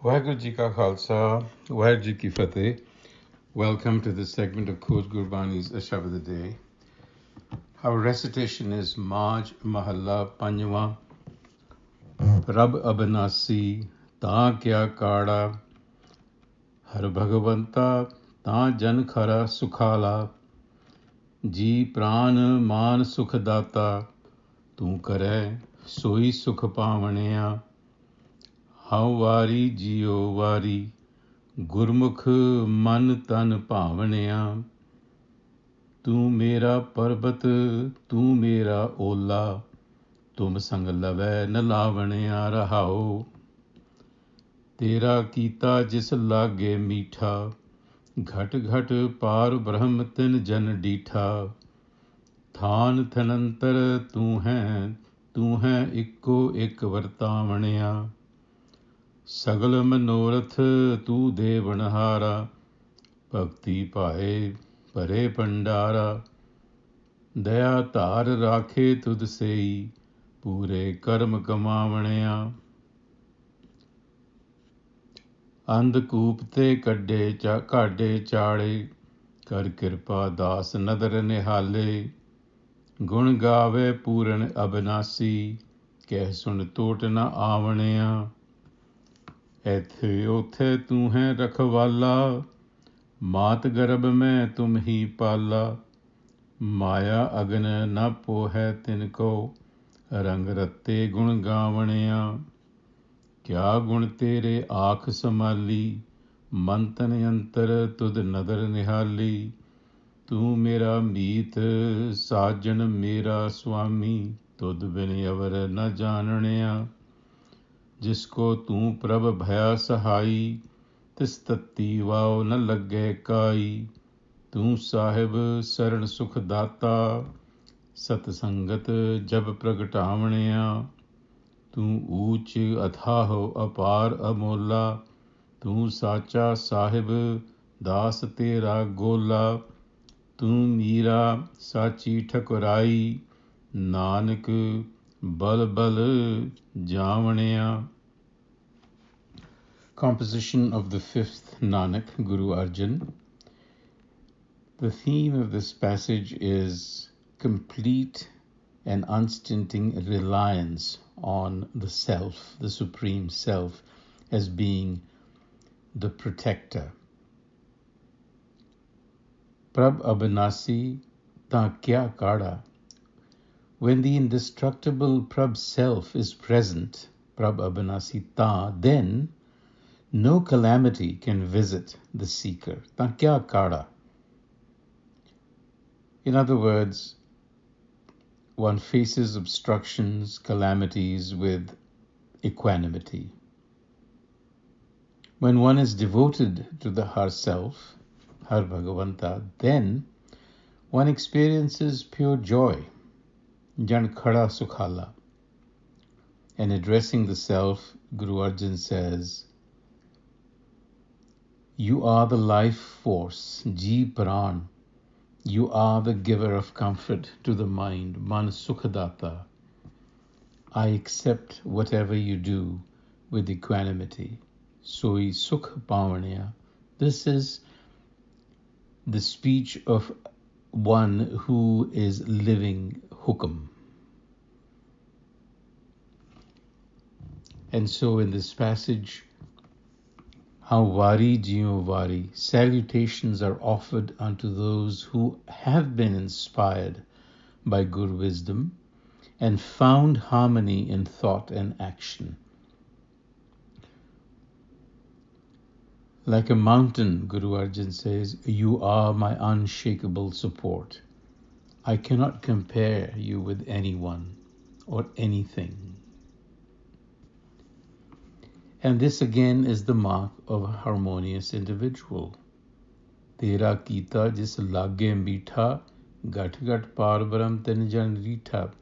Waheguru Ji Ka Khalsa, Waheguru Ji Ki Fateh. Welcome to this segment of Khoj Gurbani's a-sabad-a-day. Our recitation is Maj Mahalla Panjwa, Prabh Abhinasi, Ta Kiya Kaara, Har Bhagavanta, Ta Jan Khara Sukhala, Ji Pran Man Sukh Data, Tu Kare Soi Sukh Pavanaya, How Wari Jio Wari, ਗੁਰਮੁਖ ਮਨ ਤਨ ਭਾਵਣਿਆ ਤੂੰ ਮੇਰਾ ਪਰਬਤ ਤੂੰ ਮੇਰਾ ਓਲਾ ਤੁਮ ਸੰਗ ਲਵੈ ਨ ਲਾਵਣਿਆ ਰਹਾਓ ਤੇਰਾ ਕੀਤਾ ਜਿਸ ਲਾਗੇ ਮੀਠਾ ਘਟ ਘਟ ਪਾਰ ਬ੍ਰਹਮ ਤਿਨ ਜਨ ਡੀਠਾ ਥਾਨ ਥਨੰਤਰ ਤੂੰ ਹੈ ਇੱਕੋ ਇੱਕ ਵਰਤਾਵਣਿਆ ਸਗਲ ਮਨੋਰਥ ਤੂੰ ਦੇਵਨਹਾਰਾ ਭਗਤੀ ਭਾਏ ਭਰੇ ਭੰਡਾਰਾ ਦਇਆ ਧਾਰ ਰਾਖੇ ਤੁਧ ਸੇਈ ਪੂਰੇ ਕਰਮ ਕਮਾਵਣਿਆ ਅੰਧਕੂਪ ਤੇ ਕਾਢੇ ਚਾੜੇ ਕਰ ਕਿਰਪਾ ਦਾਸ ਨਦਰ ਨਿਹਾਲੇ ਗੁਣ ਗਾਵੇ ਪੂਰਨ ਅਬਿਨਾਸੀ ਕਹਿ ਸੁਣ ਟੋਟ ਨ ਆਵਣਿਆ ਇੱਥੇ ਉੱਥੇ ਤੂੰ ਹੈ ਰਖਵਾਲਾ ਮਾਤ ਗਰਭ ਮੈਂ ਤੁਮ ਹੀ ਪਾਲਾ ਮਾਇਆ ਅਗਨ ਨ ਪੋਹੈ ਤਿਨ ਕੋ ਰੰਗ ਰਤੇ ਗੁਣ ਗਾਵਣਿਆ ਕਿਆ ਗੁਣ ਤੇਰੇ ਆਖ ਸੰਭਾਲੀ ਮਨ ਤਨ ਅੰਤਰ ਤੁਧ ਨਦਰ ਨਿਹਾਲੀ ਤੂੰ ਮੇਰਾ ਮੀਤ ਸਾਜਨ ਮੇਰਾ ਸੁਆਮੀ ਤੁਧ ਬਿਨ ਅਵਰ ਨ ਜਾਣਣਿਆ जिसको तू प्रभ भया सहाई तिस तत्ती वाओ न लगे काई तू साहिब शरण सुख दाता सतसंगत जब प्रगटावणिया तू ऊच अथाह अपार अमोला तू साचा साहिब दास तेरा गोला तू मीरा साची ठकुराई नानक बल बल जावणिया Composition of the fifth Nanak, Guru Arjan. The theme of this passage is complete and unstinting reliance on the self, the Supreme Self, as being the protector. Prabh Abhinasi, Ta Kiya Kaara. When the indestructible Prabh Self is present, Prabh Abhinasi Ta, then no calamity can visit the seeker. Ta Kiya Kaara. In other words, one faces obstructions, calamities with equanimity. When one is devoted to the Har Self, Har Bhagavanta, then one experiences pure joy, Jan Khara Sukhala. And addressing the self, Guru Arjan says, you are the life force, Ji Pran. You are the giver of comfort to the mind, Man Sukhadata. I accept whatever you do with equanimity. Soi Sukh Pavanaya. This is the speech of one who is living Hukum. And so in this passage, how Wari Jio Wari, salutations are offered unto those who have been inspired by Guru wisdom and found harmony in thought and action. Like a mountain, Guru Arjan says, you are my unshakable support. I cannot compare you with anyone or anything. And this again is the mark of a harmonious individual. Tera kita jis lage meetha, gat gat par brahm tin jan reetha.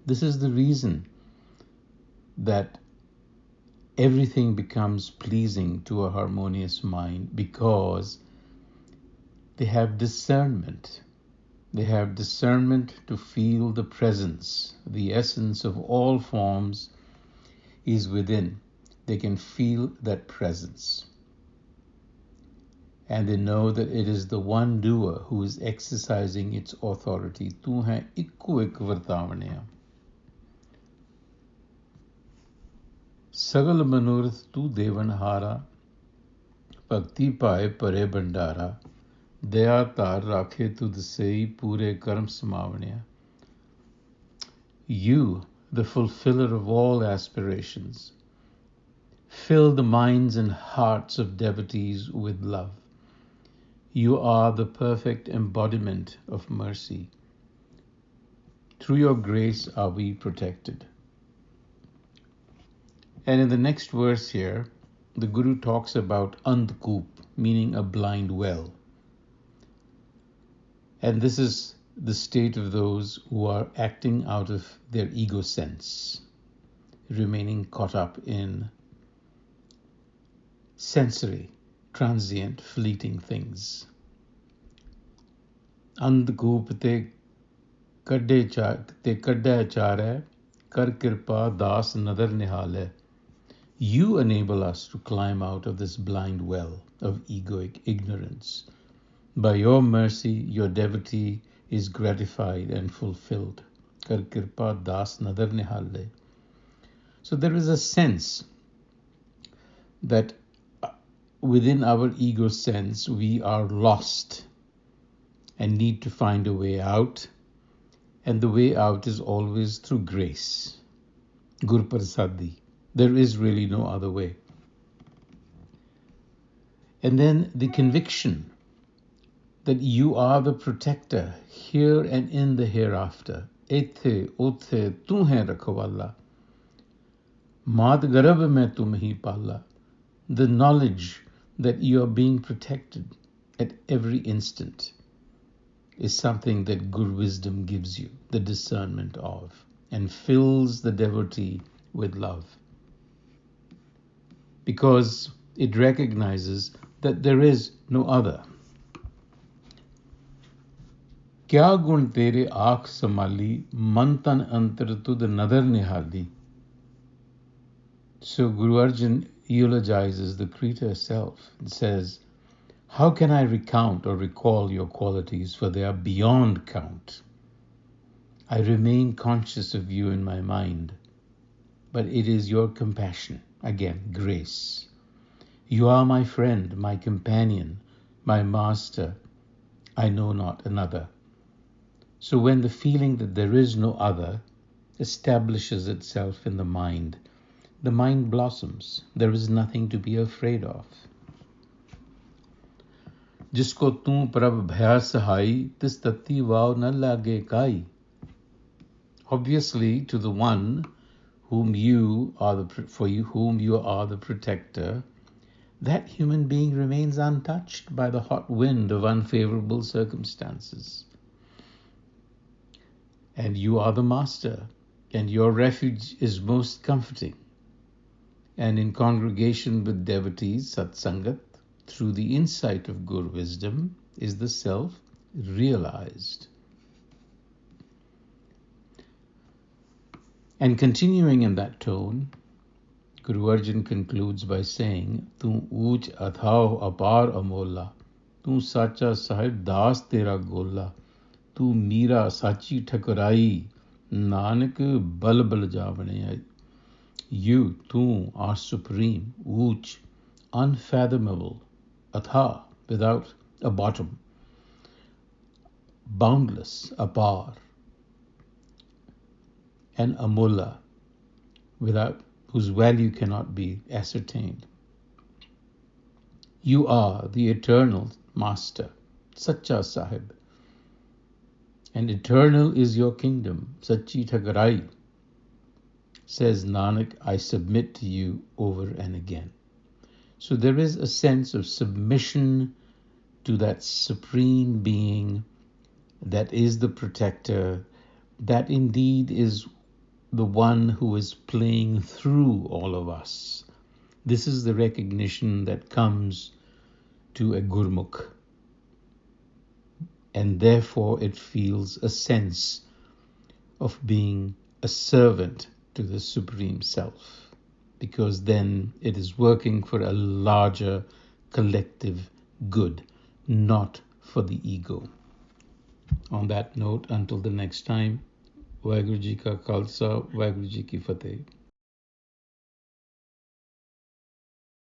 This is the reason that everything becomes pleasing to a harmonious mind, because they have discernment. They have discernment to feel the presence, the essence of all forms is within. They can feel that presence. And they know that it is the one doer who is exercising its authority. Tu hai ikko ik vartavaniya. Sagal manurth tu devanhara, bhakti pae pare bandara, daya tar rakhe tud sei pure karm samavaniya. You, the fulfiller of all aspirations, fill the minds and hearts of devotees with love. You are the perfect embodiment of mercy. Through your grace are we protected. And in the next verse here, the Guru talks about andhkoop, meaning a blind well. And this is the state of those who are acting out of their ego sense, remaining caught up in sensory, transient, fleeting things. Andhkoop te kadde chare, kar kirpa das nadar nihale. You enable us to climb out of this blind well of egoic ignorance. By your mercy, your devotee is gratified and fulfilled. Kar kirpa das nadar nihale. So there is a sense that within our ego sense, we are lost and need to find a way out. And the way out is always through grace. Gur Prasadi. There is really no other way. And then the conviction that you are the protector here and in the hereafter. Ethe, othe, tu hai rakhwala. Maat garab mein tum hi pala. The knowledge that you are being protected at every instant is something that good wisdom gives you the discernment of and fills the devotee with love. Because it recognizes that there is no other. Kya gun tere aakh samali, man tan antar tud nadar nihali. So Guru Arjan eulogizes the Creator self and says, how can I recount or recall your qualities, for they are beyond count? I remain conscious of you in my mind, but it is your compassion, again, grace. You are my friend, my companion, my master. I know not another. So when the feeling that there is no other establishes itself in the mind blossoms. There is nothing to be afraid of. Jisko tu Prabh Abhinasi tis tatti vav na lage kai. Obviously, to the one whom you are the protector, that human being remains untouched by the hot wind of unfavorable circumstances. And you are the master, and your refuge is most comforting. And in congregation with devotees, satsangat, through the insight of Guru wisdom, is the self realized. And continuing in that tone, Guru Arjan concludes by saying, Tu uch athao apar amola, tu sacha sahib das tera gola, tu mira sachi thakurai, nanak bal bal javane. You, tu, are supreme, uch, unfathomable, atha, without a bottom, boundless, apar, and amulla, without whose value cannot be ascertained. You are the eternal master, Sacha Sahib, and eternal is your kingdom, Sachi Thagarai. Says Nanak, I submit to you over and again. So there is a sense of submission to that supreme being that is the protector, that indeed is the one who is playing through all of us. This is the recognition that comes to a Gurmukh, and therefore it feels a sense of being a servant to the Supreme Self. because then it is working for a larger collective good, not for the ego. On that note, until the next time, Waheguru Ji Ka Khalsa, Waheguru Ji Ki Fateh.